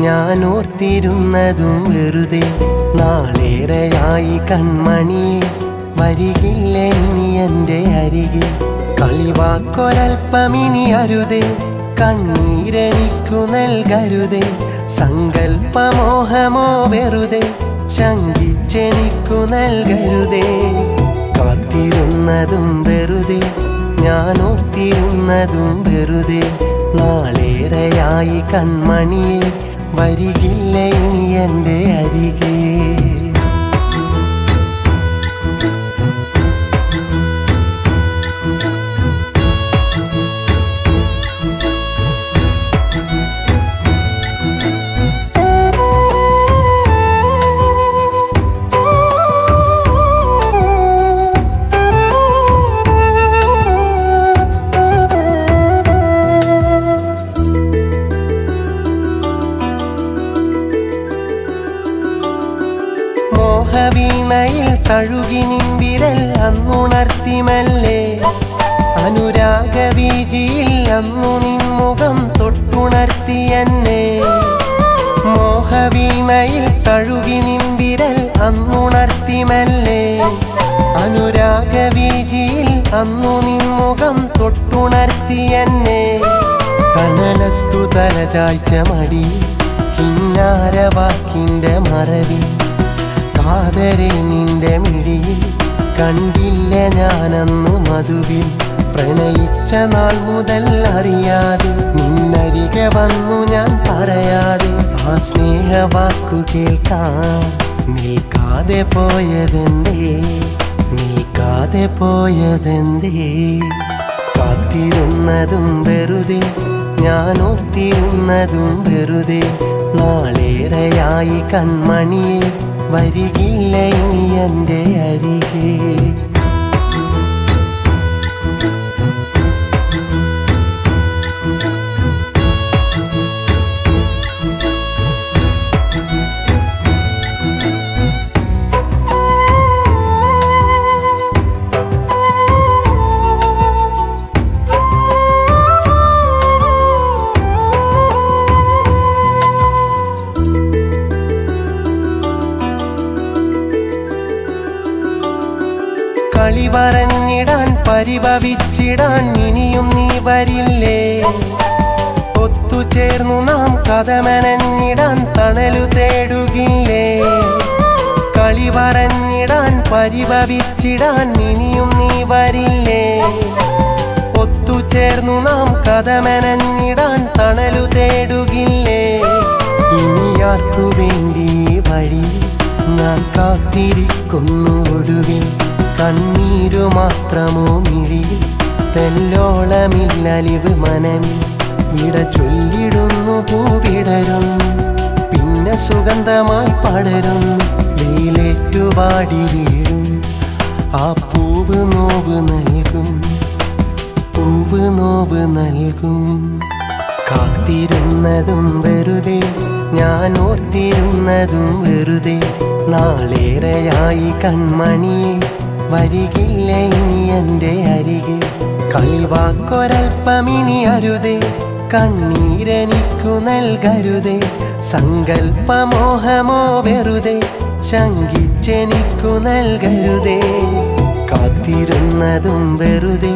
ഞാൻ ഓർത്തിരുന്നതും വെറുതെ. നാളേറെയായി കൺമണിയെ വരികില്ലേ ഇനി എൻ്റെ അരികിൽ. കളിവാക്കൊരൽപ്പമിനി അരുതേ, കണ്ണീരെനിക്കു നൽകരുതേ. സങ്കൽപ്പമോഹമോ വെറുതെ, ശങ്കിച്ചെനിക്കു നൽകരുതേ. കാത്തിരുന്നതും വെറുതെ, ഞാൻ ഓർത്തിരുന്നതും വെറുതെ. നാളേറെയായി കൺമണിയെ വരികില്ല ഇനി എൻ്റെ അരികെ. വീണയിൽ തഴുകി നിൻവിരൽ അന്നുണർത്തിമല്ലേ. അനുരാഗവീജിയിൽ അന്നു നിൻമുഖം തൊട്ടുണർത്തി എന്നെ. മോഹവീണയിൽ തഴുകി നിൻവിരൽ അന്നുണർത്തിമല്ലേ. അനുരാഗവീജിയിൽ അന്നു നിൻമുഖം തൊട്ടുണർത്തി എന്നെ. കനലത്തു തലചായ്ച്ച മടി, കിന്നാരവാക്കിൻ്റെ മറവി. കാതരെ നിന്റെ മിഴിയിൽ കണ്ടില്ല ഞാനന്നു മധുവിൽ. പ്രണയിച്ച നാൾ മുതൽ അറിയാതെ നിന്നരികെ വന്നു ഞാൻ പറയാതെ. ആ സ്നേഹവാക്കു കേൾക്കാൻ നിൽക്കാതെ പോയതെന്തേ, നിൽക്കാതെ പോയതെന്തേ. കാത്തിരുന്നതും വെറുതെ, ഞാൻ ഓർത്തിരുന്നതും വെറുതെ. നാളേറെയായി കൺമണിയെ വരികില്ല ഇനി എൻ്റെ അരികെ. കളി പറഞ്ഞിടാൻ പരിഭവിച്ചിടാൻ ഇനിയും നീ വരില്ലേ. ഒത്തുചേർന്നു നാം കഥമെനഞ്ഞിടാൻ തണലു തേടുകില്ലേ. കളി പറഞ്ഞിടാൻ പരിഭവിച്ചിടാൻ ഇനിയും നീ വരില്ലേ. ഒത്തുചേർന്നു നാം കഥമെനഞ്ഞിടാൻ തണലു തേടുകില്ലേ. ഇനി ആർക്കു വേണ്ടി വഴി ഞാൻ കാത്തിരിക്കുന്നു ഒടുവിൽ. കണ്ണീരു മാത്രമോ മിഴിയിൽ തെല്ലോളമില്ലലിവ് മനമിൽ. വിട ചൊല്ലിടുന്നു പൂവിടരുന്നു, പിന്നെ സുഗന്ധമായി പടരുന്നു. വെയിലേറ്റുവാടി വീഴും ആ പൂവ് നോവ് നൽകും, പൂവ് നോവ് നൽകും. കാത്തിരുന്നതും വെറുതെ, ഞാൻ ഓർത്തിരുന്നതും വെറുതെ. നാളേറെയായി കൺമണിയെ വരികില്ല ഇനി എൻ്റെ അരികെ. കളിവാക്കൊരൽപ്പമിനി അരുതേ, കണ്ണീരെനിക്കു നൽകരുതേ. സങ്കൽപ്പമോഹമോ വെറുതെ, ശങ്കിച്ചെനിക്കു നൽകരുതേ. കാത്തിരുന്നതും വെറുതെ,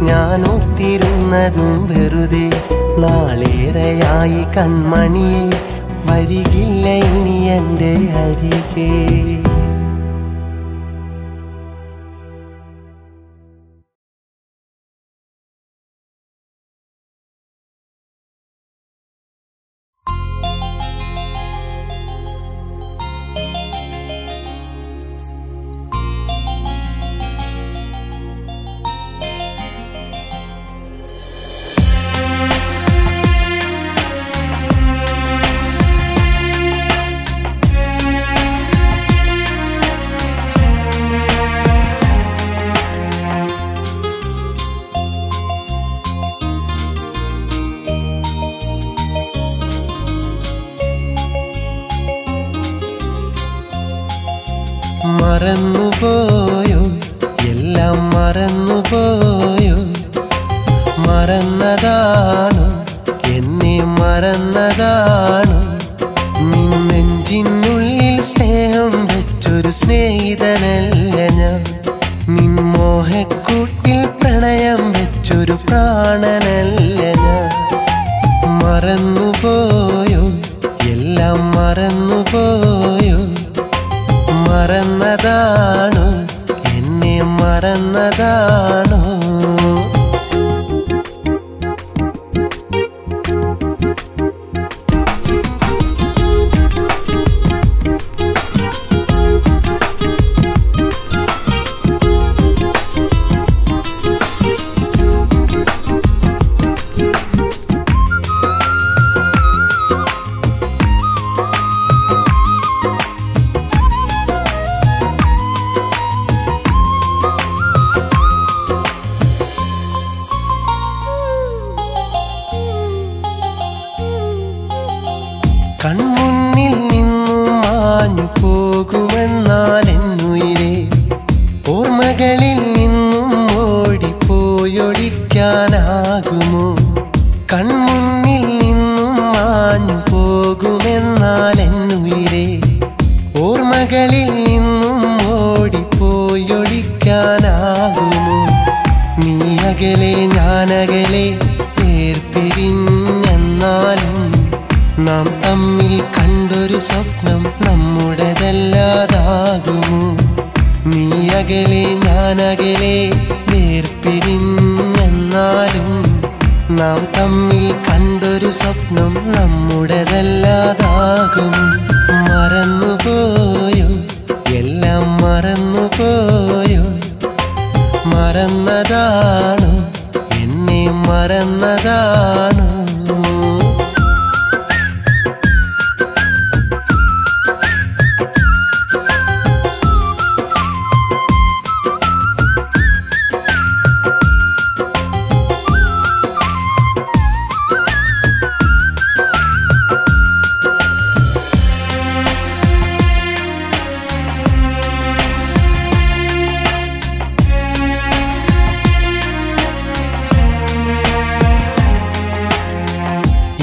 ഞാൻ ഓർത്തിരുന്നതും വെറുതെ. നാളേറെയായി കൺമണിയെ വരികില്ല ഇനി എൻ്റെ അരികെ. മറന്നുപോയോ, എല്ലാം മറന്നുപോയോ. മറന്നതാണോ, എന്നെ മറന്നതാണോ. നെഞ്ചിനുള്ളിൽ സ്നേഹം വെച്ചൊരു സ്നേഹിതനല്ല ഞാൻ. നിൻ മോഹക്കൂട്ടിൽ പ്രണയം വെച്ചൊരു പ്രാണനല്ല ഞാൻ. മറന്നുപോയോ, എല്ലാം മറന്നുപോയോ? മറന്നതാണോ, എന്നെ മറന്നതാണോ? കൺമുന്നിൽ നിന്നും മാഞ്ഞു പോകുമെന്നാൽ എന്നുയിരേ, ഓർമ്മകളിൽ നിന്നും ഓടിപ്പോയൊളിക്കാനാകുമോ? കൺമുന്നിൽ നിന്നും മാഞ്ഞു പോകുമെന്നാൽ എന്നുയിരേ, ഓർമ്മകളിൽ നിന്നും ഓടിപ്പോയൊളിക്കാനാകുമോ? നീ അകലെ ഞാനകലെ വേർപിരിഞ്ഞെന്നാലും നാം തമ്മിൽ കണ്ടൊരു സ്വപ്നം നമ്മുടേതല്ലാതാകുമോ? നീ അകലെ ഞാനകലെ വേർപിരിഞ്ഞെന്നാലും നാം തമ്മിൽ കണ്ടൊരു സ്വപ്നം നമ്മുടേതല്ലാതാകും. മറന്നുപോയോ, എല്ലാം മറന്നുപോയോ? മറന്നതാണോ, എന്നെ മറന്നതാണോ?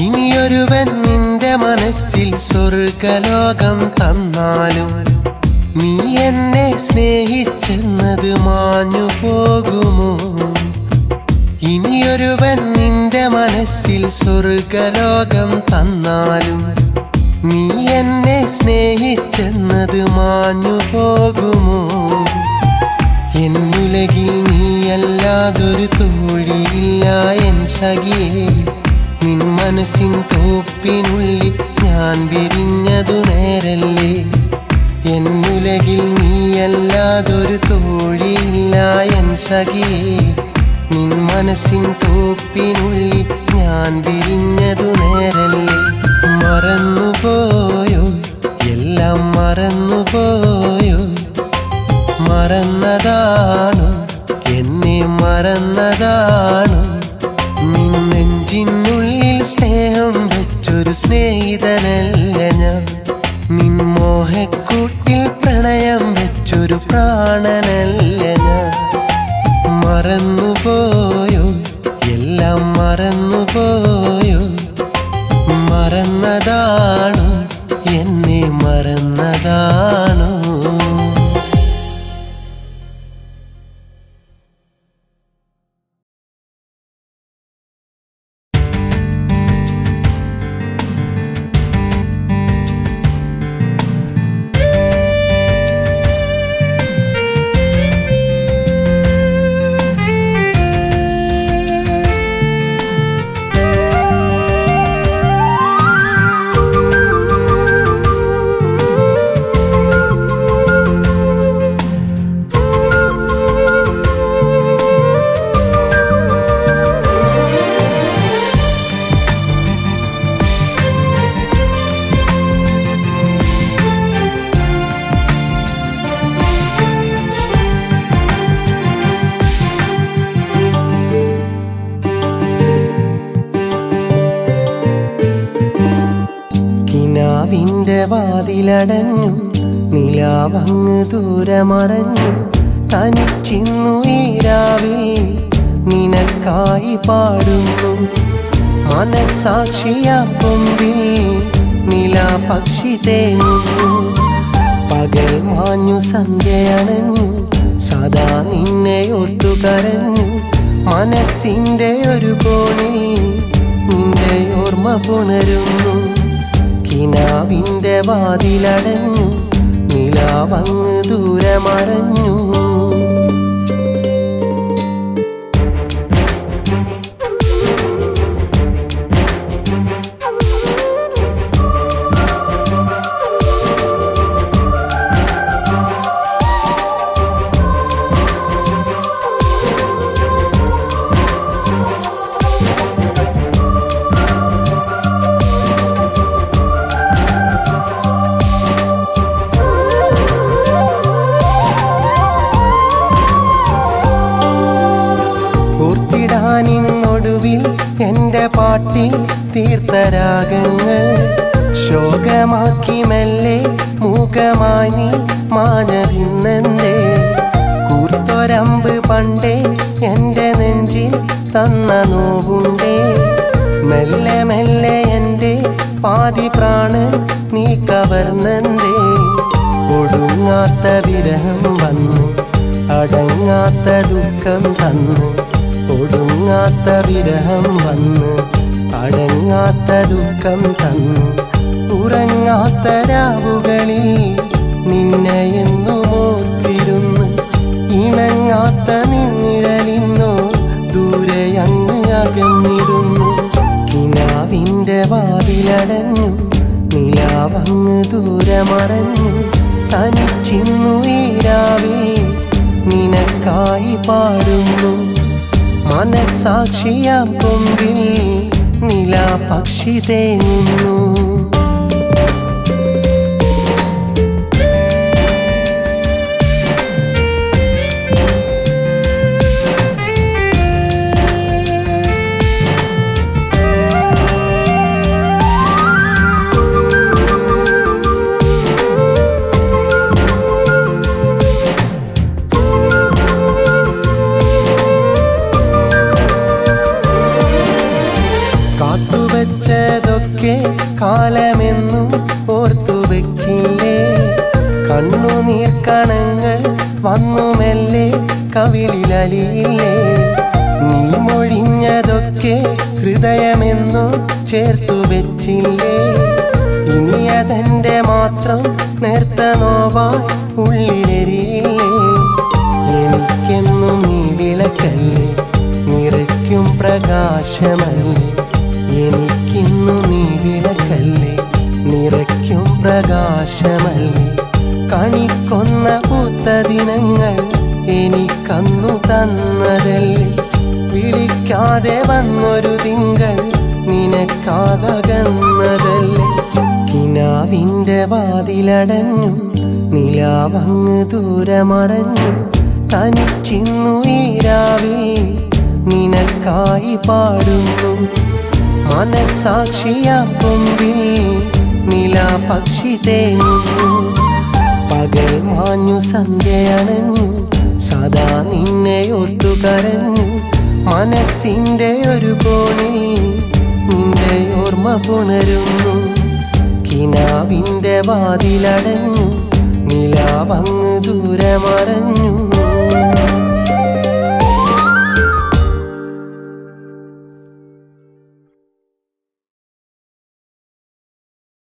ഇനിയൊരുവൻ നിന്റെ മനസ്സിൽ സ്വർഗലോകം തന്നാലും നീ എന്നെ സ്നേഹിച്ചെന്നത് മാഞ്ഞു പോകുമോ? ഇനിയൊരുവൻ നിന്റെ മനസ്സിൽ സ്വർഗലോകം തന്നാലും നീ എന്നെ സ്നേഹിച്ചെന്നത് മാഞ്ഞു പോകുമോ? എന്നുലകിൽ നീയല്ലാതൊരു തോഴിയില്ല എൻ സഖിയേ. നിൻ മനസ്സിൻ തോപ്പിനുള്ളിൽ ഞാൻ വിരിഞ്ഞതു നേരല്ലേ? എന്നുലകിൽ നീയല്ലാതൊരു തോഴിയില്ല എൻ സഖിയേ. നിൻ മനസ്സിൻ തോപ്പിനുള്ളിൽ ഞാൻ വിരിഞ്ഞതു നേരല്ലേ? മറന്നുപോയോ, എല്ലാം മറന്നുപോയോ? മറന്നതാണോ, എന്നെ മറന്നതാണോ? നിൻ നെഞ്ചിനുള്ളിൽ സ്നേഹം വെച്ചൊരു സ്നേഹിതനല്ല ഞാൻ. നിൻ മോഹക്കൂട്ടിൽ പ്രണയം വെച്ചൊരു പ്രാണനല്ല ഞാൻ. മറന്നുപോയോ, എല്ലാം മറന്നുപോയോ? മറന്നതാണോ, എന്നെ മറന്നതാണോ? നിലാവിൻ്റെ വാതിലടഞ്ഞു, നിലാവങ്ങ് ദൂരെ മറഞ്ഞു. തനിച്ചിന്നു ഈ രാവിൽ നിനക്കായി പാടുന്നു. മനസാക്ഷിയ കൊമ്പിൽ നിലാപക്ഷി തേങ്ങുന്നു. പകൽ മാഞ്ഞു സന്ധ്യയണഞ്ഞു സദാ നിന്നെ ഓർത്തു കരഞ്ഞു. മനസ്സിന്റെ ഒരു കോണിൽ നിന്റെ ഓർമ്മ പുണരുന്നു. കിനാവിന്റെ വാതിലടഞ്ഞു നിലാവങ്ങ് ദൂരെ മറഞ്ഞു. ിൽ എന്റെ പാട്ടിൽ തീർത്ഥരാഗങ്ങൾ ശോകമാക്കി മെല്ലെ മൂകമായി നീ മാഞ്ഞതിന്നെന്തേ. കൂർത്തൊരമ്പ് പണ്ടേ എന്റെ നെഞ്ചിൽ തന്ന നോവുണ്ടേ. മെല്ലെ മെല്ലെ എന്റെ പാതി പ്രാണൻ നീ കവർന്നെന്തേ. ഒടുങ്ങാത്ത വിരഹം വന്നു അടങ്ങാത്ത ദുഃഖം തന്നു. ഒടുങ്ങാത്ത വിരഹം വന്ന് അടങ്ങാത്ത ദുഃഖം തന്നു. ഉറങ്ങാത്ത രാവുകളിൽ നിന്നെ എന്നും ഓർത്തിരുന്നു. ഇണങ്ങാത്ത നിന്നിഴലിന്നോ ദൂരെ അങ്ങ് അകന്നിരുന്നു. കിനാവിന്റെ വാതിലടഞ്ഞു നിലാവങ്ങ് ദൂരെ മറഞ്ഞു. തനിച്ചിന്നു ഈ രാവിൽ നിനക്കായി പാടുന്നു. മനസാക്ഷിയാം കൊമ്പിൽ നിലാപക്ഷി തേങ്ങുന്നു. കാത്തുവച്ചതൊക്കെ കാലമെന്നും ഓർത്തു വെക്കില്ലേ. കണ്ണുനീർക്കണങ്ങൾ വന്നു മെല്ലെ കവിളിലലിയില്ലേ. നീ മൊഴിഞ്ഞതൊക്കെ ഹൃദയമെന്നു ചേർത്തു വെച്ചില്ലേ. ഇനി അതെന്റെ മാത്രം നേർത്ത നോവാ ഉള്ളിലെരിയില്ലേ. എനിക്കെന്നും നീ വിളക്കല്ലേ നിറയ്ക്കും പ്രകാശമല്ലേ. എനിക്കിന്നു നീ വിളക്കല്ലേ നിറയ്ക്കും പ്രകാശമല്ലേ. കണിക്കൊന്ന പൂത്ത ദിനങ്ങൾ എനിക്കന്നു തന്നതല്ലേ. വിളിക്കാതെ വന്നൊരു തിങ്കൾ നിനക്കാതകന്നതല്ലേ. കിനാവിന്റെ വാതിലടഞ്ഞു നിലാവങ്ങ് ദൂരെ മറഞ്ഞു. തനിച്ചിന്നു ഈ രാവിൽ നിനക്കായി പാടുന്നു. മനസാക്ഷിയാം കൊമ്പിൽ നിലാപക്ഷി തേങ്ങുന്നു. പകൽ മാഞ്ഞു സന്ധ്യയണഞ്ഞു സദാ നിന്നെ ഓർത്തു കരഞ്ഞു. മനസ്സിന്റെ ഒരു കോണിൽ നിന്റെ ഓർമ്മ പുണരുന്നു. കിനാവിന്റെ വാതിലടഞ്ഞു നിലാവങ്ങ് ദൂരെ മറഞ്ഞു.